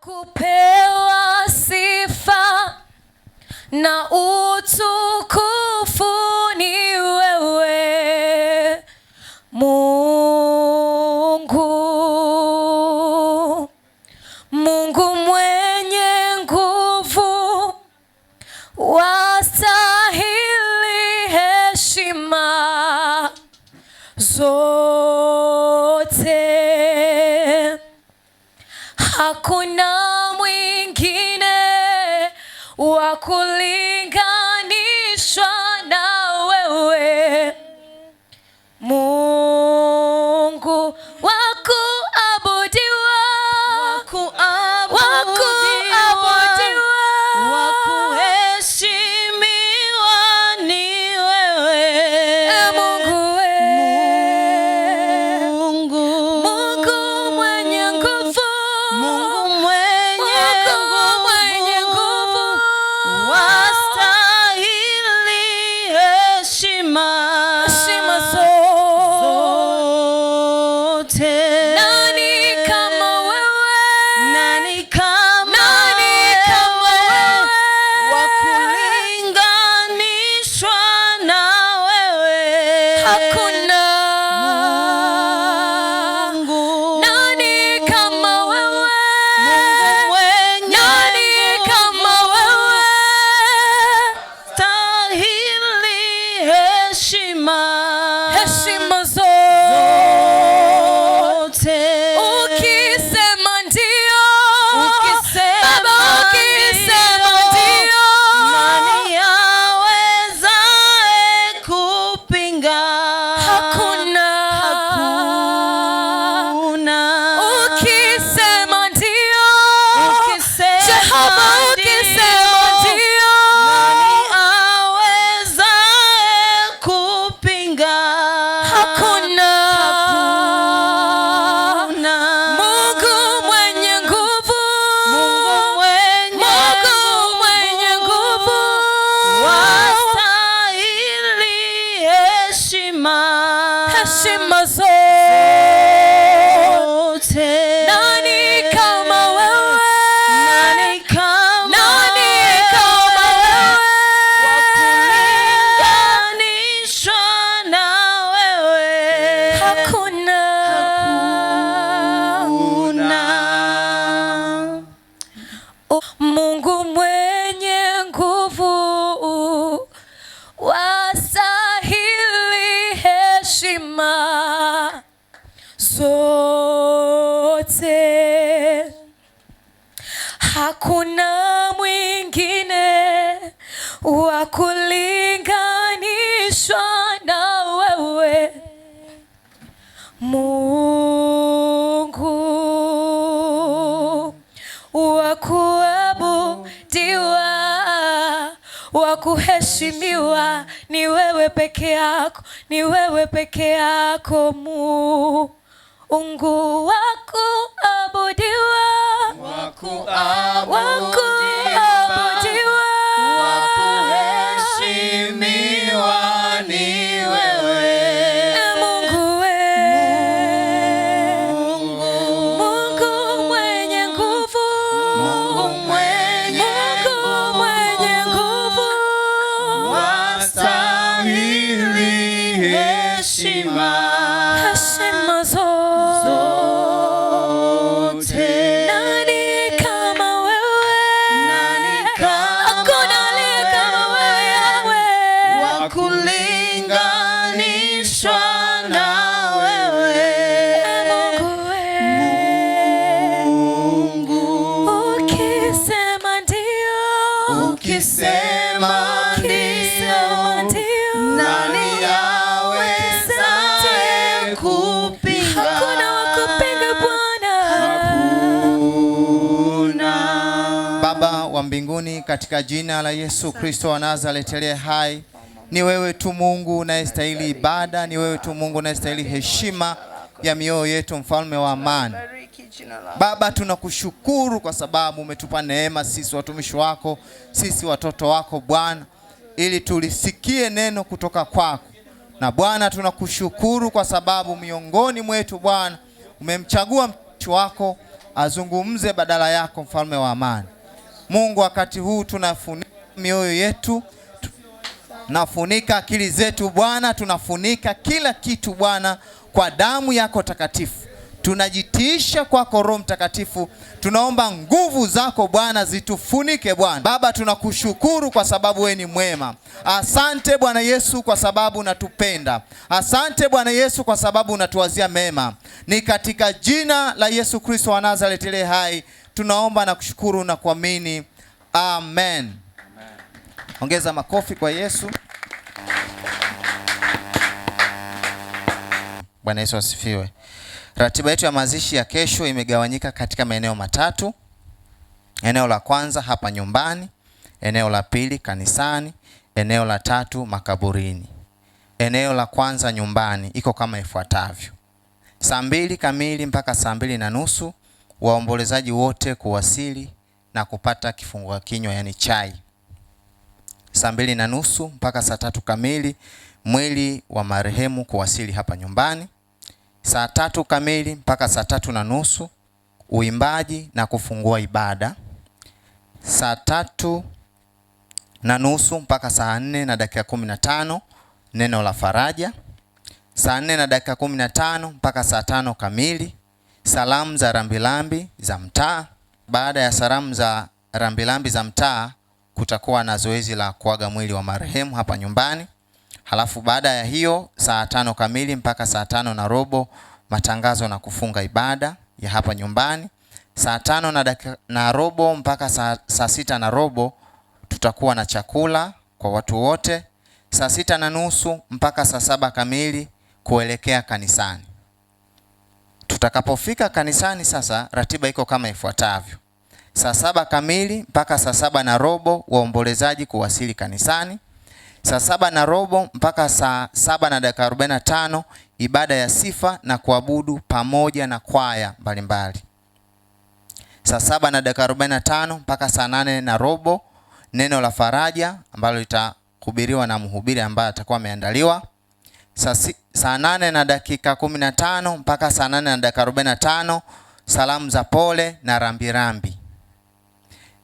Kupewa sifa na utukufu ni wewe Mungu, Mungu mwenye nguvu, wastahili heshima zote. Hakuna mwingine wa kulinganishwa na wewe Mungu, wa kuabudiwa, wa kuheshimiwa ni wewe Mungu, Mungu mwenye nguvu, heshima zote. Ukisema ndio, Baba, ukisema ndio, nani awezaye kupinga? Hakuna. Ukisema ndio, Jehova, ukisema ndio, nani awezaye kupinga? Hakuna. Mungu mwenye nguvu, mwenye nguvu, wastahili heshima zote. Nani kama wewe? Nani kama wewe? Wa kulinganishwa na wewe Hakuna. Mungu mwenye nguvu, wastahili heshima zote. Hakuna mwingine wa kulinganishwa na wewe Mungu, wa kuabudiwa, wa kuheshimiwa ni wewe peke yako, ni wewe peke yako Mungu, wa kuabudiwa, wa kuheshimiwa ni wewe Mungu, Mungu mwenye nguvu, mwenye nguvu, wastahili heshima zote. Nani kama wewe? Hakuna aliye kama wewe Yahweh. wa kulinganishwa na wewe Mungu, ukisema ndio, nani awezaye kupinga? Hakuna wa kupinga Bwana. Baba wa mbinguni, katika jina la Yesu Kristo wa Nazareti aliye hai, ni wewe tu Mungu unayestahili ibada, ni wewe tu Mungu unayestahili heshima ya mioyo yetu, mfalme wa amani. Baba, tunakushukuru kwa sababu umetupa neema sisi watumishi wako, sisi watoto wako Bwana, ili tulisikie neno kutoka kwako. Na Bwana, tunakushukuru kwa sababu miongoni mwetu Bwana umemchagua mtumishi wako azungumze badala yako, mfalme wa amani. Mungu, wakati huu tunafunika mioyo yetu, tunafunika akili zetu Bwana, tunafunika kila kitu Bwana kwa damu yako takatifu. Tunajitiisha kwako Roho Mtakatifu, tunaomba nguvu zako Bwana zitufunike Bwana. Baba, tunakushukuru kwa sababu wewe ni mwema. Asante Bwana Yesu kwa sababu unatupenda. Asante Bwana Yesu kwa sababu unatuwazia mema. Ni katika jina la Yesu Kristo wa Nazareti aliye hai tunaomba na kushukuru na kuamini. Amen. Ongeza makofi kwa Yesu. Bwana Yesu asifiwe. Ratiba yetu ya mazishi ya kesho imegawanyika katika maeneo matatu. Eneo la kwanza hapa nyumbani, eneo la pili kanisani, eneo la tatu makaburini. Eneo la kwanza nyumbani iko kama ifuatavyo: 2:00 kamili mpaka 2:30 waombolezaji wote kuwasili na kupata kifungua kinywa, yani chai. 2:30 mpaka 3 kamili mwili wa marehemu kuwasili hapa nyumbani. 3 kamili mpaka 3:30 uimbaji na kufungua ibada. 3:30 mpaka 4:15 neno la faraja. 4:15 mpaka 5 kamili salamu za rambirambi za mtaa. Baada ya salamu za rambirambi za mtaa kutakuwa na zoezi la kuaga mwili wa marehemu hapa nyumbani. Halafu baada ya hiyo 5 kamili mpaka 5:15 matangazo na kufunga ibada ya hapa nyumbani. 5:15 mpaka 6:15 tutakuwa na chakula kwa watu wote. 6:30 mpaka 7 kamili kuelekea kanisani. Tutakapofika kanisani sasa, ratiba iko kama ifuatavyo: 7 kamili mpaka 7:15 waombolezaji kuwasili kanisani. 7:15 mpaka 7:45 ibada ya sifa na kuabudu pamoja na kwaya mbalimbali. 7:45 mpaka 8:15 neno la faraja ambalo litahubiriwa na mhubiri ambaye atakuwa ameandaliwa. 8:15 mpaka 8:45 salamu za pole na rambirambi.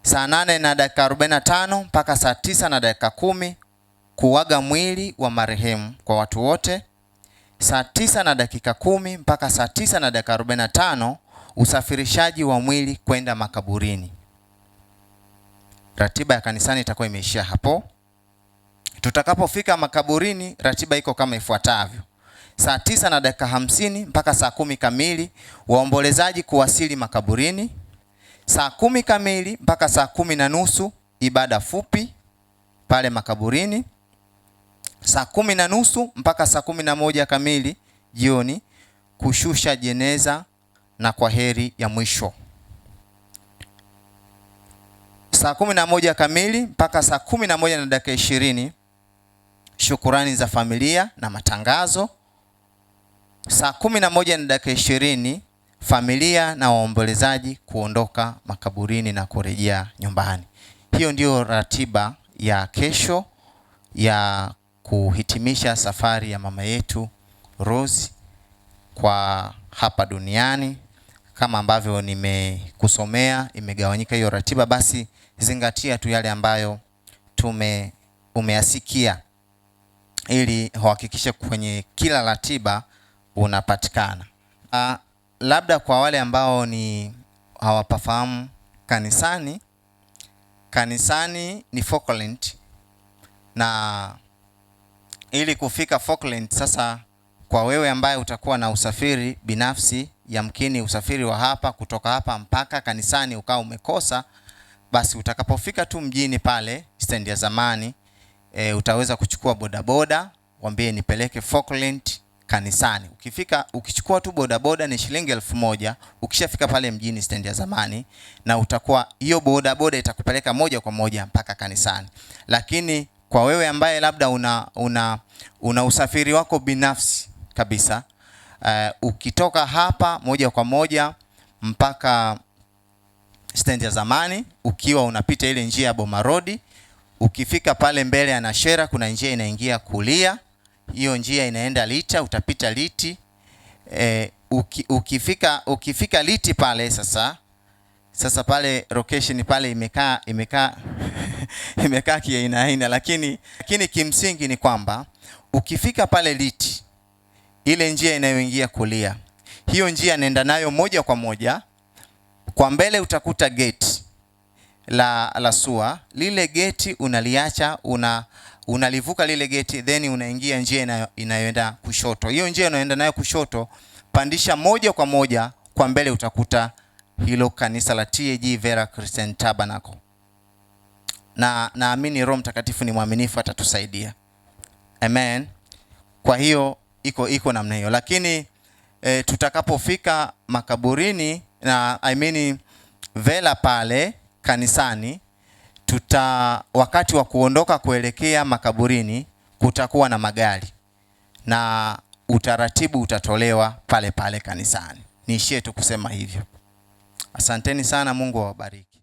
8:45 mpaka 9:10 kuaga mwili wa marehemu kwa watu wote. 9:10 mpaka 9:45 usafirishaji wa mwili kwenda makaburini. Ratiba ya kanisani itakuwa imeishia hapo. Tutakapofika makaburini, ratiba iko kama ifuatavyo: 9:50 mpaka 10 kamili waombolezaji kuwasili makaburini. 10 kamili mpaka 10:30 ibada fupi pale makaburini. 10:30 mpaka 11 kamili jioni kushusha jeneza na kwa heri ya mwisho. 11 kamili mpaka 11:20 shukurani za familia na matangazo. 11:20 familia na waombolezaji kuondoka makaburini na kurejea nyumbani. Hiyo ndio ratiba ya kesho ya kuhitimisha safari ya mama yetu Rose kwa hapa duniani. Kama ambavyo nimekusomea, imegawanyika hiyo ratiba, basi zingatia tu yale ambayo umeasikia ili uhakikishe kwenye kila ratiba unapatikana. Labda kwa wale ambao ni hawapafahamu kanisani ni Falkland, na ili kufika Falkland sasa, kwa wewe ambaye utakuwa na usafiri binafsi, yamkini usafiri wa hapa kutoka hapa mpaka kanisani ukawa umekosa, basi utakapofika tu mjini pale stendi ya zamani, utaweza kuchukua bodaboda, waambie nipeleke Falkland kanisani. Ukichukua tu bodaboda ni shilingi 1000. Ukishafika pale mjini stendi ya zamani, na utakuwa hiyo bodaboda itakupeleka moja kwa moja mpaka kanisani. Lakini kwa wewe ambaye labda una usafiri wako binafsi kabisa, ukitoka hapa moja kwa moja mpaka stendi ya zamani, ukiwa unapita ile njia ya Boma Road, ukifika pale mbele ya Nashera kuna njia inaingia kulia, hiyo njia inaenda Lita, utapita Liti. Ukifika Liti pale sasa Sasa pale location pale imekaa kiaina, lakini kimsingi ni kwamba ukifika pale Liti, ile njia inayoingia kulia, hiyo njia nenda nayo moja kwa moja. Kwa mbele utakuta gate la SUA. Lile gate unaliacha, unalivuka lile gate, then unaingia njia inayoenda kushoto. Hiyo njia inayoenda nayo kushoto, pandisha moja kwa moja, kwa mbele utakuta hilo kanisa la TAG Vera Christian Tabernacle. Na naamini Roho Mtakatifu ni mwaminifu, atatusaidia. Amen. Kwa hiyo iko namna hiyo, lakini tutakapofika makaburini na Vela pale kanisani, wakati wa kuondoka kuelekea makaburini kutakuwa na magari na utaratibu utatolewa pale pale kanisani. Niishie tu kusema hivyo. Asanteni sana, Mungu awabariki.